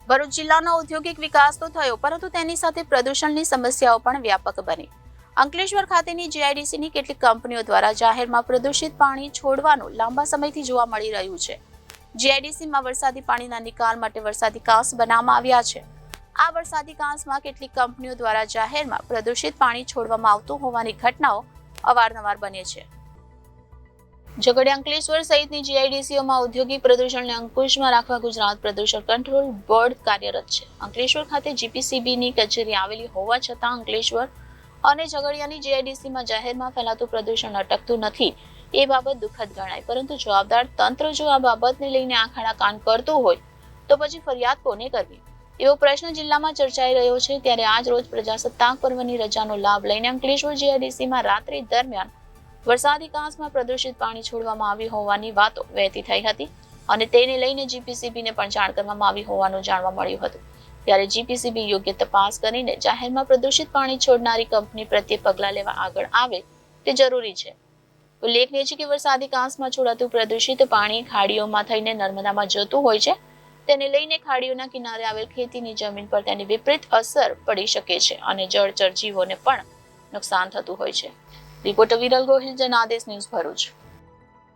ભરૂચ જિલ્લાનો ઔદ્યોગિક વિકાસ તો થયો, પરંતુ તેની સાથે પ્રદૂષણની સમસ્યાઓ પણ વ્યાપક બની. અંકલેશ્વર ખાતેની જીઆઈડીસીની કેટલીક કંપનીઓ દ્વારા જાહેરમાં પ્રદૂષિત પાણી છોડવાનું લાંબા સમયથી જોવા મળી રહ્યું છે. જીઆઈડીસીમાં વરસાદી પાણીના નિકાલ માટે વરસાદી કાંસ બનાવવામાં આવ્યા છે. આ વરસાદી કાંસમાં કેટલીક કંપનીઓ દ્વારા જાહેરમાં પ્રદૂષિત પાણી છોડવામાં આવતું હોવાની ઘટનાઓ અવારનવાર બને છે. ઝઘડિયા અંકલેશ્વર સહિતની જીઆઈડીસીઓમાં ઔદ્યોગિક પ્રદૂષણને અંકુશમાં રાખવા ગુજરાત પ્રદૂષણ કંટ્રોલ બોર્ડ કાર્યરત છે. અંકલેશ્વર ખાતે જીપીસીબીની કચેરી આવેલી હોવા છતાં અંકલેશ્વર અને ઝઘડિયાની જીઆઈડીસીમાં જાહેરમાં ફેલાતું પ્રદૂષણ અટકતું નથી. એ બાબત દુઃખદ ગણાય, પરંતુ જવાબદાર તંત્ર જો આ બાબતને લઈને આંખાડા કાન કરતું હોય તો પછી ફરિયાદ કોને કરવી, એવો પ્રશ્ન જિલ્લામાં ચર્ચાઈ રહ્યો છે. ત્યારે આજ રોજ પ્રજાસત્તાક પર્વની રજાનો લાભ લઈને અંકલેશ્વર જીઆઈડીસીમાં રાત્રિ દરમિયાન વરસાદી કાંસમાં પ્રદૂષિત પાણી છોડવામાં આવ્યું હોવાની વાતો વહેતી થઈ હતી અને તેને લઈને જીપીસીબીને પણ જાણ કરવામાં આવી હોવાનું જાણવા મળ્યું હતું. ત્યારે જીપીસીબી યોગ્ય તપાસ કરીને જાહેરમાં પ્રદૂષિત પાણી છોડનારી કંપની પ્રત્યે પગલાં લેવા આગળ આવે તે જરૂરી છે. ઉલ્લેખનીય છે કે વરસાદી કાંસમાં છોડાતું પ્રદૂષિત પાણી ખાડીઓમાં થઈને નર્મદામાં જતું હોય છે. તેને લઈને ખાડીઓના કિનારે આવેલ ખેતીની જમીન પર તેની વિપરીત અસર પડી શકે છે અને જળચર જીવોને પણ નુકસાન થતું હોય છે. Reporter Viral Gohil, Janadesh news, Bharuch.